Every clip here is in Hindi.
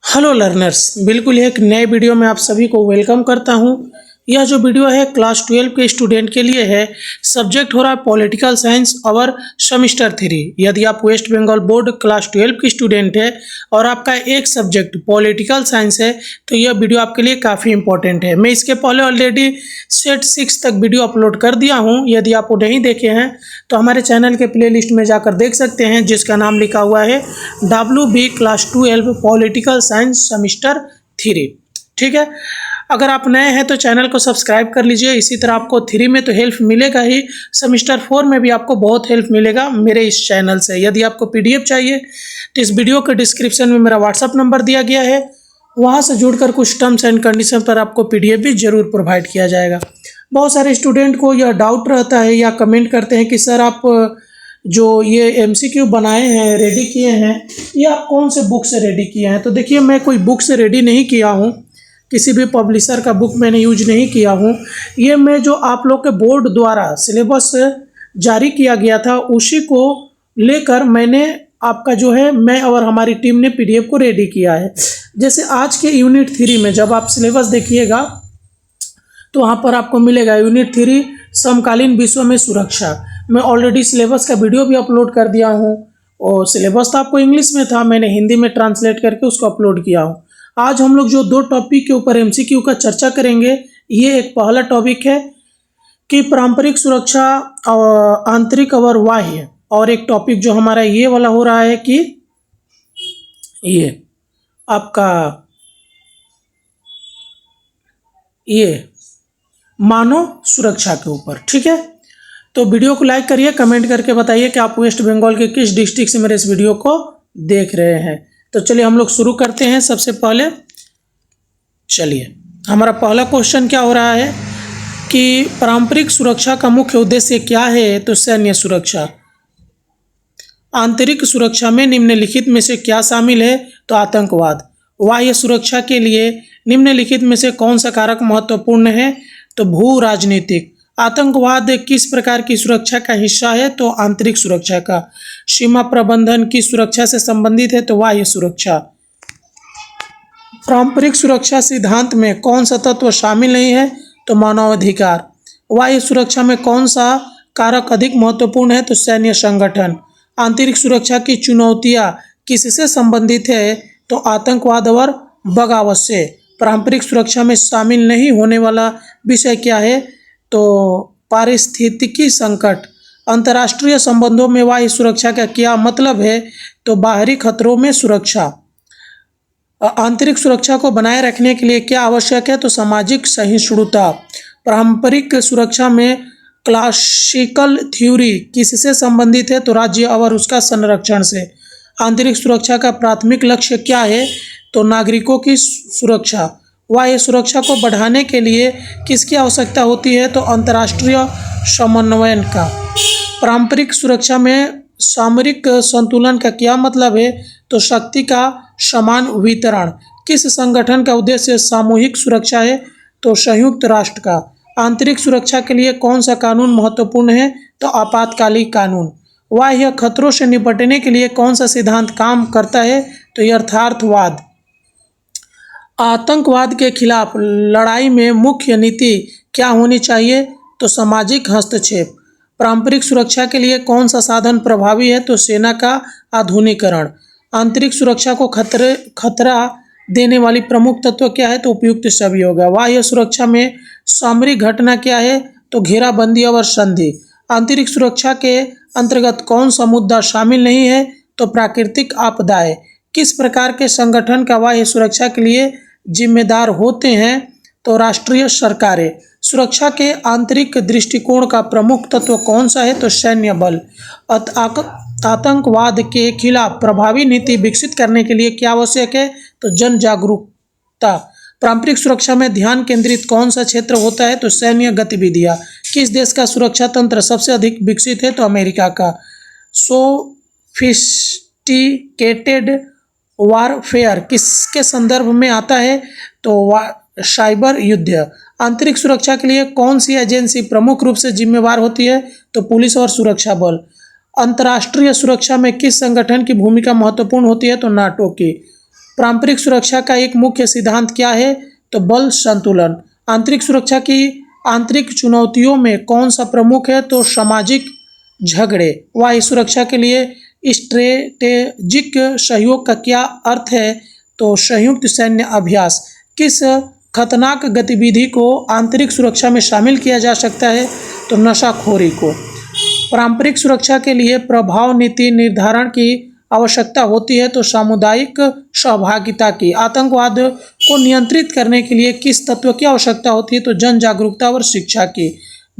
हेलो लर्नर्स, बिल्कुल ही एक नए वीडियो में आप सभी को वेलकम करता हूं। यह जो वीडियो है क्लास 12 के स्टूडेंट के लिए है। सब्जेक्ट हो रहा है पॉलिटिकल साइंस और सेमेस्टर 3। यदि आप वेस्ट बंगाल बोर्ड क्लास 12 की स्टूडेंट है और आपका एक सब्जेक्ट पॉलिटिकल साइंस है तो यह वीडियो आपके लिए काफ़ी इंपॉर्टेंट है। मैं इसके पहले ऑलरेडी सेट 6 तक वीडियो अपलोड कर दिया हूँ। यदि आप वो नहीं देखे हैं तो हमारे चैनल के प्लेलिस्ट में जाकर देख सकते हैं, जिसका नाम लिखा हुआ है WB class 12 political science semester 3। ठीक है, अगर आप नए हैं तो चैनल को सब्सक्राइब कर लीजिए। इसी तरह आपको 3 में तो हेल्प मिलेगा ही, सेमेस्टर 4 में भी आपको बहुत हेल्प मिलेगा मेरे इस चैनल से। यदि आपको PDF चाहिए तो इस वीडियो के डिस्क्रिप्शन में मेरा व्हाट्सअप नंबर दिया गया है, वहाँ से जुड़कर कुछ टर्म्स एंड कंडीशन पर आपको PDF भी ज़रूर प्रोवाइड किया जाएगा। बहुत सारे स्टूडेंट को यह डाउट रहता है या कमेंट करते हैं कि सर आप जो ये MCQ बनाए हैं, रेडी किए हैं, ये आप कौन से बुक से रेडी किए हैं। तो देखिए, मैं कोई बुक से रेडी नहीं किया हूँ, किसी भी पब्लिशर का बुक मैंने यूज नहीं किया हूँ। ये मैं जो आप लोग के बोर्ड द्वारा सिलेबस जारी किया गया था उसी को लेकर मैंने आपका जो है मैं और हमारी टीम ने PDF को रेडी किया है। जैसे आज के यूनिट 3 में जब आप सिलेबस देखिएगा तो वहाँ पर आपको मिलेगा यूनिट 3 समकालीन विश्व में सुरक्षा। मैं ऑलरेडी सिलेबस का वीडियो भी अपलोड कर दिया हूँ और सिलेबस तो आपको इंग्लिश में था, मैंने हिंदी में ट्रांसलेट करके उसको अपलोड किया हूँ। आज हम लोग जो 2 टॉपिक के ऊपर MCQ का चर्चा करेंगे, ये एक पहला टॉपिक है कि पारंपरिक सुरक्षा आंतरिक और बाह्य, और एक टॉपिक जो हमारा ये वाला हो रहा है कि ये आपका ये मानव सुरक्षा के ऊपर। ठीक है, तो वीडियो को लाइक करिए, कमेंट करके बताइए कि आप वेस्ट बंगाल के किस डिस्ट्रिक्ट से मेरे इस वीडियो को देख रहे हैं। तो चलिए हम लोग शुरू करते हैं। सबसे पहले चलिए हमारा पहला क्वेश्चन क्या हो रहा है कि पारंपरिक सुरक्षा का मुख्य उद्देश्य क्या है। तो सैन्य सुरक्षा। आंतरिक सुरक्षा में निम्नलिखित में से क्या शामिल है। तो आतंकवाद। बाह्य सुरक्षा के लिए निम्नलिखित में से कौन सा कारक महत्वपूर्ण है। तो भू राजनीतिक। आतंकवाद किस प्रकार की सुरक्षा का हिस्सा है। तो आंतरिक सुरक्षा का। सीमा प्रबंधन की सुरक्षा से संबंधित है। तो बाह्य सुरक्षा। पारंपरिक सुरक्षा सिद्धांत में कौन सा तत्व शामिल नहीं है। तो मानवाधिकार। बाह्य सुरक्षा में कौन सा कारक अधिक महत्वपूर्ण है। तो सैन्य संगठन। आंतरिक सुरक्षा की चुनौतियां किससे संबंधित है। तो आतंकवाद और बगावत से। पारंपरिक सुरक्षा में शामिल नहीं होने वाला विषय क्या है। तो पारिस्थितिकी संकट। अंतर्राष्ट्रीय संबंधों में बाह्य सुरक्षा का क्या मतलब है। तो बाहरी खतरों में सुरक्षा। आंतरिक सुरक्षा को बनाए रखने के लिए क्या आवश्यक है। तो सामाजिक सहिष्णुता। पारंपरिक सुरक्षा में क्लासिकल थ्योरी किससे संबंधित है। तो राज्य और उसका संरक्षण से। आंतरिक सुरक्षा का प्राथमिक लक्ष्य क्या है। तो नागरिकों की सुरक्षा। बाह्य सुरक्षा को बढ़ाने के लिए किसकी आवश्यकता होती है। तो अंतर्राष्ट्रीय समन्वय का। पारंपरिक सुरक्षा में सामरिक संतुलन का क्या मतलब है। तो शक्ति का समान वितरण। किस संगठन का उद्देश्य सामूहिक सुरक्षा है। तो संयुक्त राष्ट्र का। आंतरिक सुरक्षा के लिए कौन सा कानून महत्वपूर्ण है। तो आपातकालिक कानून। बाह्य खतरों से निपटने के लिए कौन सा सिद्धांत काम करता है। तो यथार्थवाद। आतंकवाद के खिलाफ लड़ाई में मुख्य नीति क्या होनी चाहिए। तो सामाजिक हस्तक्षेप। पारंपरिक सुरक्षा के लिए कौन सा साधन प्रभावी है। तो सेना का आधुनिकीकरण। आंतरिक सुरक्षा को खतरा देने वाली प्रमुख तत्व क्या है। तो उपयुक्त सभी होगा। बाह्य सुरक्षा में सामरिक घटना क्या है। तो घेराबंदी और संधि। आंतरिक सुरक्षा के अंतर्गत कौन सा मुद्दा शामिल नहीं है। तो प्राकृतिक आपदाएं। किस प्रकार के संगठन का बाह्य सुरक्षा के लिए जिम्मेदार होते हैं। तो राष्ट्रीय सरकारें। सुरक्षा के आंतरिक दृष्टिकोण का प्रमुख तत्व कौन सा है। तो सैन्य बल। आतंकवाद के खिलाफ प्रभावी नीति विकसित करने के लिए क्या आवश्यक है। तो जन जागरूकता। पारंपरिक सुरक्षा में ध्यान केंद्रित कौन सा क्षेत्र होता है। तो सैन्य गतिविधियां। किस देश का सुरक्षा तंत्र सबसे अधिक विकसित है। तो अमेरिका का। सोफिस्टिकेटेड वारफेयर किसके संदर्भ में आता है। तो साइबर युद्ध। आंतरिक सुरक्षा के लिए कौन सी एजेंसी प्रमुख रूप से जिम्मेवार होती है। तो पुलिस और सुरक्षा बल। अंतर्राष्ट्रीय सुरक्षा में किस संगठन की भूमिका महत्वपूर्ण होती है। तो नाटो की। पारंपरिक सुरक्षा का एक मुख्य सिद्धांत क्या है? तो बल संतुलन। आंतरिक सुरक्षा की आंतरिक चुनौतियों में कौन सा प्रमुख है? तो सामाजिक झगड़े। वायु सुरक्षा के लिए स्ट्रेटेजिक सहयोग का क्या अर्थ है? तो संयुक्त सैन्य अभ्यास। किस खतरनाक गतिविधि को आंतरिक सुरक्षा में शामिल किया जा सकता है? तो नशाखोरी को। पारंपरिक सुरक्षा के लिए प्रभाव नीति निर्धारण की आवश्यकता होती है, तो सामुदायिक सहभागिता की। आतंकवाद को नियंत्रित करने के लिए किस तत्व की आवश्यकता होती है? तो जन जागरूकता और शिक्षा की।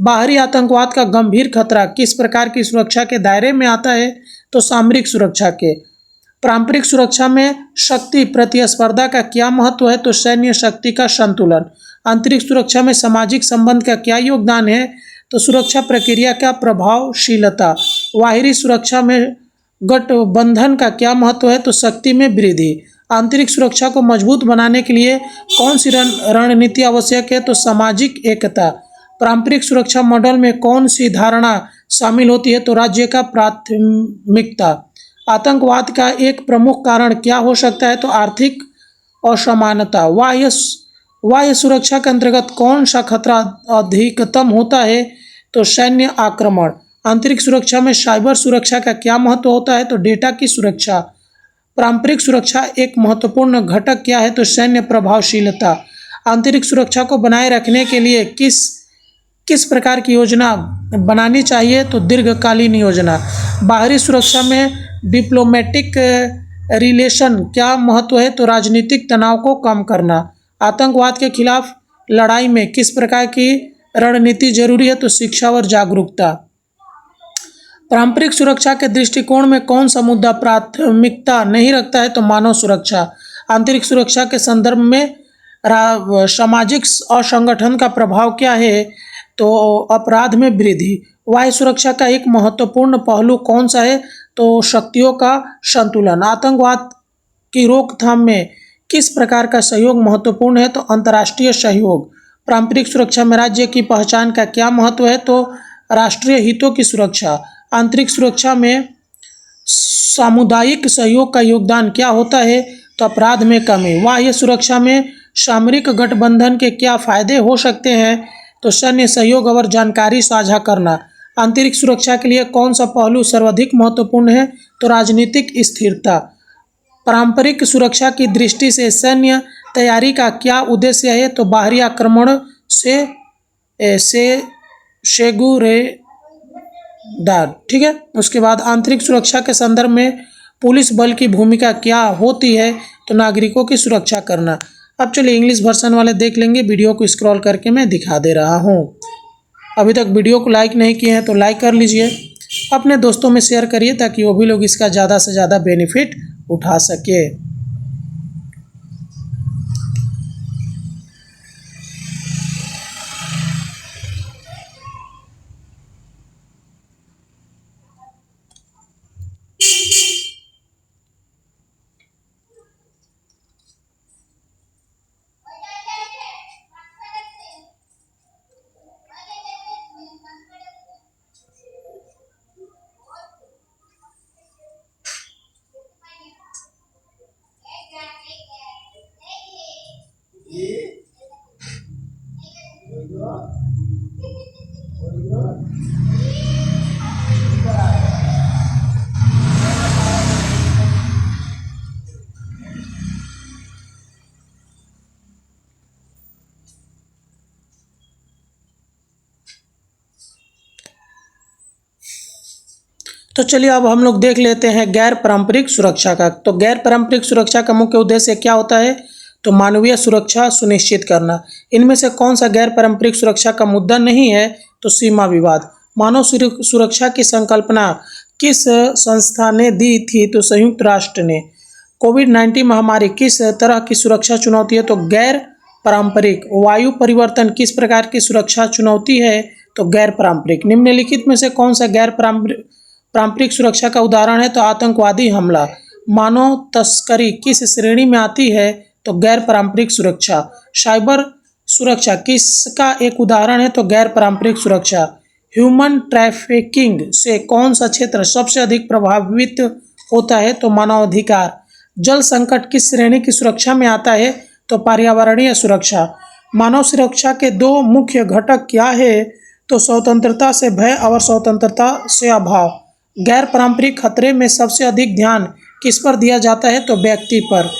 बाहरी आतंकवाद का गंभीर खतरा किस प्रकार की सुरक्षा के दायरे में आता है? तो सामरिक सुरक्षा के। पारंपरिक सुरक्षा में शक्ति प्रतिस्पर्धा का क्या महत्व है? तो सैन्य शक्ति का संतुलन। आंतरिक सुरक्षा में सामाजिक संबंध का क्या योगदान है? तो सुरक्षा प्रक्रिया का प्रभावशीलता। बाहरी सुरक्षा में गठबंधन का क्या महत्व है? तो शक्ति में वृद्धि। आंतरिक सुरक्षा को मजबूत बनाने के लिए कौन सी रणनीति आवश्यक है? तो सामाजिक एकता। पारंपरिक सुरक्षा मॉडल में कौन सी धारणा शामिल होती है? तो राज्य का प्राथमिकता। आतंकवाद का एक प्रमुख कारण क्या हो सकता है? तो आर्थिक असमानता। वाह्य सुरक्षा के अंतर्गत कौन सा खतरा अधिकतम होता है? तो सैन्य आक्रमण। आंतरिक सुरक्षा में साइबर सुरक्षा का क्या महत्व होता है? तो डेटा की सुरक्षा। पारंपरिक सुरक्षा एक महत्वपूर्ण घटक क्या है? तो सैन्य प्रभावशीलता। आंतरिक सुरक्षा को बनाए रखने के लिए किस प्रकार की योजना बनानी चाहिए? तो दीर्घकालीन योजना। बाहरी सुरक्षा में डिप्लोमेटिक रिलेशन क्या महत्व है? तो राजनीतिक तनाव को कम करना। आतंकवाद के खिलाफ लड़ाई में किस प्रकार की रणनीति जरूरी है? तो शिक्षा और जागरूकता। पारंपरिक सुरक्षा के दृष्टिकोण में कौन सा मुद्दा प्राथमिकता नहीं रखता है? तो मानव सुरक्षा। आंतरिक सुरक्षा के संदर्भ में सामाजिक असंगठन का प्रभाव क्या है? तो अपराध में वृद्धि। वायु सुरक्षा का एक महत्वपूर्ण पहलू कौन सा है? तो शक्तियों का संतुलन। आतंकवाद की रोकथाम में किस प्रकार का सहयोग महत्वपूर्ण है? तो अंतर्राष्ट्रीय सहयोग। पारंपरिक सुरक्षा में राज्य की पहचान का क्या महत्व है? तो राष्ट्रीय हितों की सुरक्षा। आंतरिक सुरक्षा में सामुदायिक सहयोग का योगदान क्या होता है? तो अपराध में कमी। बाह्य सुरक्षा में सामरिक गठबंधन के क्या फायदे हो सकते हैं? तो सैन्य सहयोग और जानकारी साझा करना। आंतरिक सुरक्षा के लिए कौन सा पहलू सर्वाधिक महत्वपूर्ण है? तो राजनीतिक स्थिरता। पारंपरिक सुरक्षा की दृष्टि से सैन्य तैयारी का क्या उद्देश्य है? तो बाहरी आक्रमण से सेगुरेदार। ठीक है। उसके बाद आंतरिक सुरक्षा के संदर्भ में पुलिस बल की भूमिका क्या होती है? तो नागरिकों की सुरक्षा करना। अब चलिए इंग्लिश वर्जन वाले देख लेंगे। वीडियो को स्क्रॉल करके मैं दिखा दे रहा हूँ। अभी तक वीडियो को लाइक नहीं किए हैं तो लाइक कर लीजिए, अपने दोस्तों में शेयर करिए ताकि वो भी लोग इसका ज़्यादा से ज़्यादा बेनिफिट उठा सके। तो चलिए अब हम लोग देख लेते हैं गैर पारंपरिक सुरक्षा का। तो गैर पारंपरिक सुरक्षा का मुख्य उद्देश्य क्या होता है? तो मानवीय सुरक्षा सुनिश्चित करना। इनमें से कौन सा गैर पारंपरिक सुरक्षा का मुद्दा नहीं है? तो सीमा विवाद। मानव सुरक्षा की संकल्पना किस संस्था ने दी थी? तो संयुक्त राष्ट्र ने। कोविड-19 महामारी किस तरह की सुरक्षा चुनौती है? तो गैर पारंपरिक। वायु परिवर्तन किस प्रकार की सुरक्षा चुनौती है? तो गैर पारंपरिक। निम्नलिखित में से कौन सा गैर पारंपरिक सुरक्षा का उदाहरण है? तो आतंकवादी हमला। मानव तस्करी किस श्रेणी में आती है? तो गैर पारंपरिक सुरक्षा। साइबर सुरक्षा किसका एक उदाहरण है? तो गैर पारंपरिक सुरक्षा। ह्यूमन ट्रैफिकिंग से कौन सा क्षेत्र सबसे अधिक प्रभावित होता है? तो मानवाधिकार। जल संकट किस श्रेणी की सुरक्षा में आता है? तो पर्यावरणीय सुरक्षा। मानव सुरक्षा के दो मुख्य घटक क्या है? तो स्वतंत्रता से भय और स्वतंत्रता से अभाव। गैर पारंपरिक खतरे में सबसे अधिक ध्यान किस पर दिया जाता है? तो व्यक्ति पर।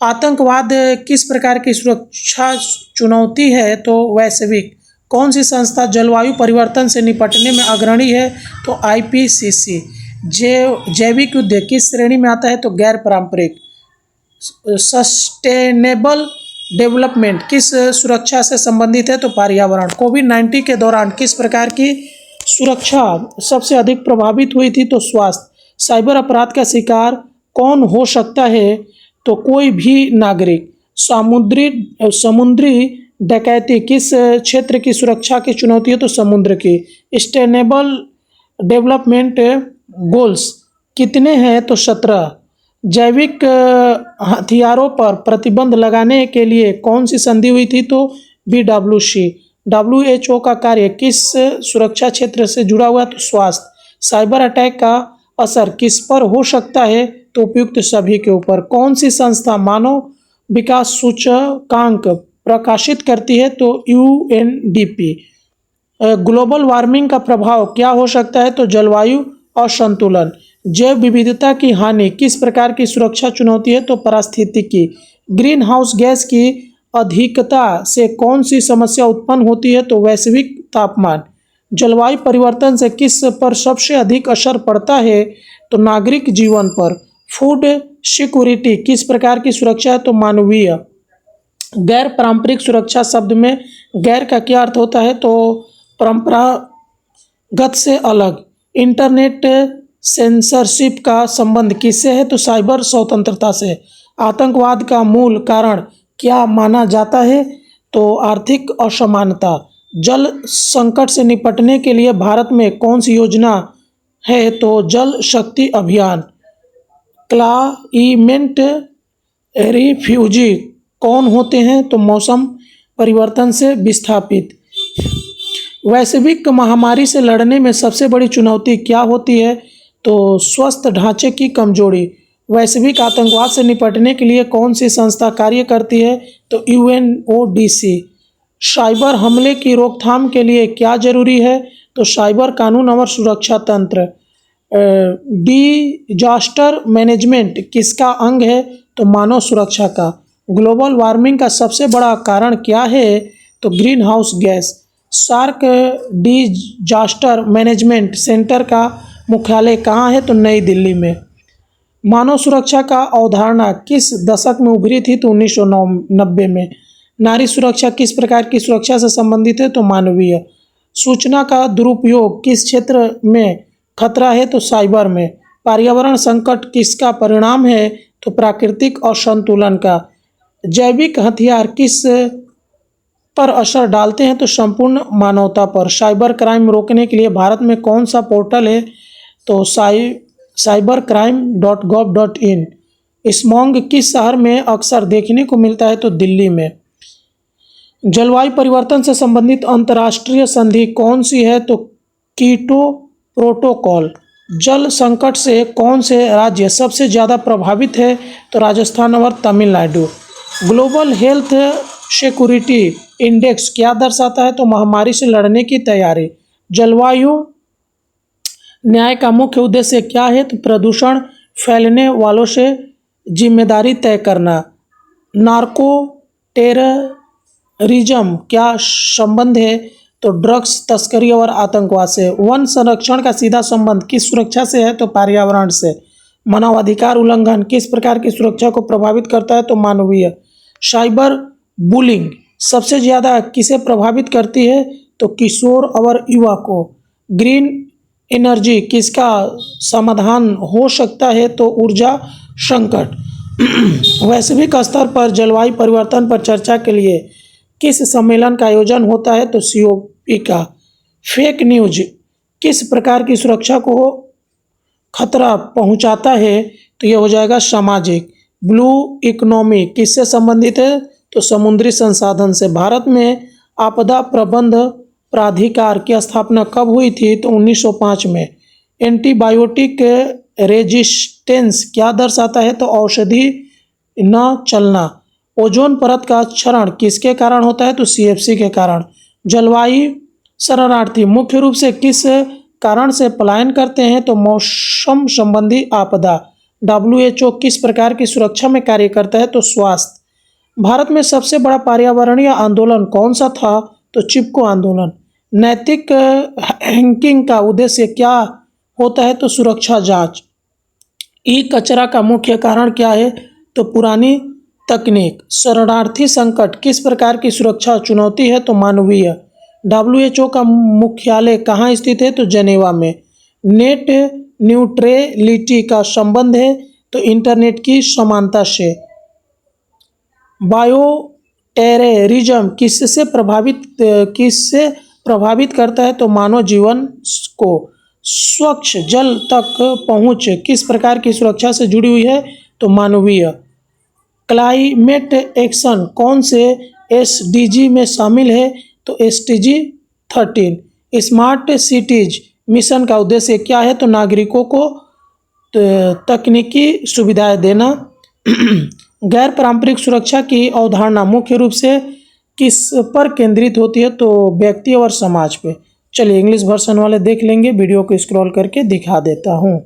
आतंकवाद किस प्रकार की सुरक्षा चुनौती है? तो वैश्विक। कौन सी संस्था जलवायु परिवर्तन से निपटने में अग्रणी है? तो आईपीसीसी। जैविक युद्ध किस श्रेणी में आता है? तो गैर पारंपरिक। सस्टेनेबल डेवलपमेंट किस सुरक्षा से संबंधित है? तो पर्यावरण। कोविड-19 के दौरान किस प्रकार की सुरक्षा सबसे अधिक प्रभावित हुई थी? तो स्वास्थ्य। साइबर अपराध का शिकार कौन हो सकता है? तो कोई भी नागरिक। समुद्री डकैती किस क्षेत्र की सुरक्षा की चुनौती है? तो समुद्र की। सस्टेनेबल डेवलपमेंट गोल्स कितने हैं? तो 17। जैविक हथियारों पर प्रतिबंध लगाने के लिए कौन सी संधि हुई थी? तो BWC। WHO का कार्य किस सुरक्षा क्षेत्र से जुड़ा हुआ? तो स्वास्थ्य। साइबर अटैक का असर किस पर हो सकता है? तो उपयुक्त सभी के ऊपर। कौन सी संस्था मानव विकास सूचकांक प्रकाशित करती है? तो UNDP। ग्लोबल वार्मिंग का प्रभाव क्या हो सकता है? तो जलवायु असंतुलन। जैव विविधता की हानि किस प्रकार की सुरक्षा चुनौती है? तो पारिस्थितिकी। ग्रीन हाउस गैस की अधिकता से कौन सी समस्या उत्पन्न होती है? तो वैश्विक तापमान। जलवायु परिवर्तन से किस पर सबसे अधिक असर पड़ता है? तो नागरिक जीवन पर। फूड सिक्योरिटी किस प्रकार की सुरक्षा है? तो मानवीय। गैर पारंपरिक सुरक्षा शब्द में गैर का क्या अर्थ होता है? तो परंपरागत से अलग। इंटरनेट सेंसरशिप का संबंध किससे है? तो साइबर स्वतंत्रता से। आतंकवाद का मूल कारण क्या माना जाता है? तो आर्थिक असमानता। जल संकट से निपटने के लिए भारत में कौन सी योजना है? तो जल शक्ति अभियान। क्लाइमेट रिफ्यूजी कौन होते हैं? तो मौसम परिवर्तन से विस्थापित। वैश्विक महामारी से लड़ने में सबसे बड़ी चुनौती क्या होती है? तो स्वस्थ ढांचे की कमजोरी। वैश्विक आतंकवाद से निपटने के लिए कौन सी संस्था कार्य करती है? तो UNODC। साइबर हमले की रोकथाम के लिए क्या जरूरी है? तो साइबर कानून और सुरक्षा तंत्र। डिजास्टर मैनेजमेंट किसका अंग है? तो मानव सुरक्षा का। ग्लोबल वार्मिंग का सबसे बड़ा कारण क्या है? तो greenhouse gas. SAARC disaster management centre का मुख्यालय कहाँ है? तो नई दिल्ली में। मानव सुरक्षा का अवधारणा किस दशक में उभरी थी? तो 1990 में। नारी सुरक्षा किस प्रकार की सुरक्षा से संबंधित है? तो मानवीय। सूचना का दुरुपयोग किस क्षेत्र में खतरा है? तो साइबर में। पर्यावरण संकट किसका परिणाम है? तो प्राकृतिक असंतुलन का। जैविक हथियार किस पर असर डालते हैं? तो संपूर्ण मानवता पर। साइबर क्राइम रोकने के लिए भारत में कौन सा पोर्टल है? तो cybercrime.gov.in। स्मॉग किस शहर में अक्सर देखने को मिलता है? तो दिल्ली में। जलवायु परिवर्तन से संबंधित अंतर्राष्ट्रीय संधि कौन सी है? तो कीटो प्रोटोकॉल। जल संकट से कौन से राज्य सबसे ज़्यादा प्रभावित है? तो राजस्थान और Tamil Nadu. Global health security index क्या दर्शाता है? तो महामारी से लड़ने की तैयारी। जलवायु न्याय का मुख्य उद्देश्य क्या है? तो प्रदूषण फैलाने वालों से जिम्मेदारी तय करना। नार्को टेररिज्म क्या संबंध है? तो ड्रग्स तस्करी और आतंकवाद से। वन संरक्षण का सीधा संबंध किस सुरक्षा से है? तो पर्यावरण से। मानवाधिकार उल्लंघन किस प्रकार की सुरक्षा को प्रभावित करता है? तो मानवीय। साइबर बुलिंग सबसे ज़्यादा किसे प्रभावित करती है? तो किशोर और युवा को। ग्रीन एनर्जी किसका समाधान हो सकता है? तो ऊर्जा संकट। वैश्विक स्तर पर जलवायु परिवर्तन पर चर्चा के लिए किस सम्मेलन का आयोजन होता है? तो COP का। फेक न्यूज किस प्रकार की सुरक्षा को खतरा पहुंचाता है? तो यह हो जाएगा सामाजिक। ब्लू इकोनॉमी किससे संबंधित है? तो समुद्री संसाधन से। भारत में आपदा प्रबंध प्राधिकार की स्थापना कब हुई थी? तो 1905 में। एंटीबायोटिक रेजिस्टेंस क्या दर्शाता है? तो औषधि न चलना। ओजोन परत का क्षरण किसके कारण होता है? तो सीएफसी के कारण। जलवायु शरणार्थी मुख्य रूप से किस कारण से पलायन करते हैं? तो मौसम संबंधी आपदा। डब्ल्यूएचओ किस प्रकार की सुरक्षा में कार्य करता है? तो स्वास्थ्य। भारत में सबसे बड़ा पर्यावरणीय आंदोलन कौन सा था? तो चिपको आंदोलन। नैतिक हैकिंग का उद्देश्य क्या होता है? तो सुरक्षा जांच। ई कचरा का मुख्य कारण क्या है? तो पुरानी तकनीक। शरणार्थी संकट किस प्रकार की सुरक्षा चुनौती है? तो मानवीय। डब्ल्यूएचओ का मुख्यालय कहाँ स्थित है? तो जेनेवा में। नेट न्यूट्रलिटी का संबंध है? तो इंटरनेट की समानता से। बायो टेररिज्म किससे प्रभावित करता है? तो मानव जीवन को। स्वच्छ जल तक पहुंच किस प्रकार की सुरक्षा से जुड़ी हुई है? तो मानवीय। क्लाइमेट एक्शन कौन से एसडीजी में शामिल है? तो एसडीजी 13। स्मार्ट सिटीज मिशन का उद्देश्य क्या है? तो नागरिकों को तकनीकी सुविधाएं देना। गैर पारंपरिक सुरक्षा की अवधारणा मुख्य रूप से किस पर केंद्रित होती है? तो व्यक्ति और समाज पे। चलिए इंग्लिश वर्जन वाले देख लेंगे, वीडियो को स्क्रॉल करके दिखा देता हूँ।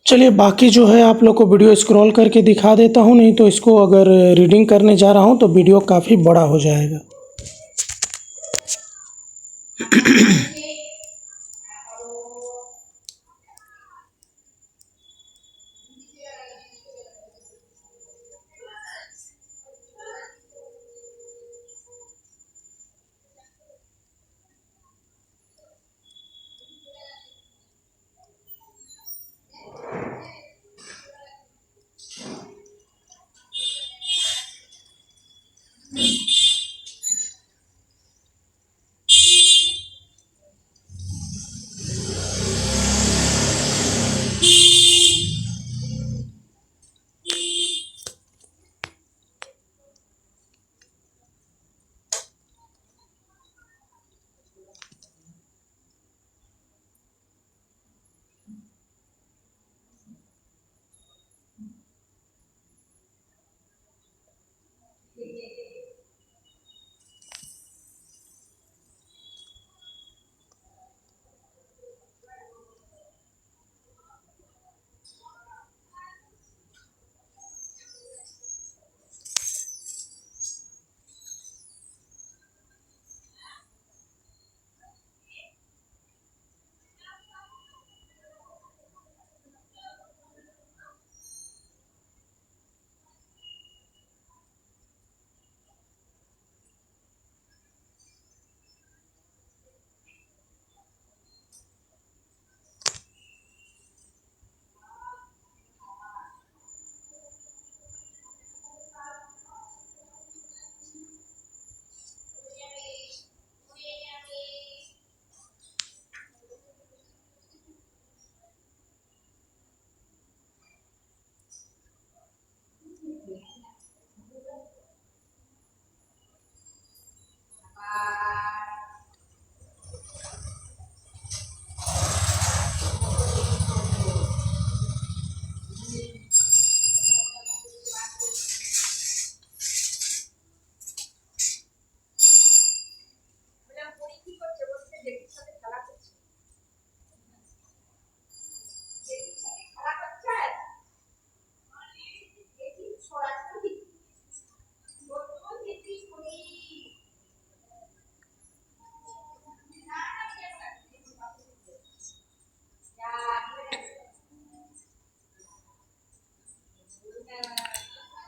चलिए बाकी जो है आप लोग को वीडियो स्क्रॉल करके दिखा देता हूँ, नहीं तो इसको अगर रीडिंग करने जा रहा हूँ तो वीडियो काफ़ी बड़ा हो जाएगा।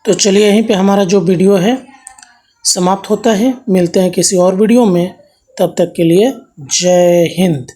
तो चलिए यहीं पे हमारा जो वीडियो है समाप्त होता है। मिलते हैं किसी और वीडियो में, तब तक के लिए जय हिंद।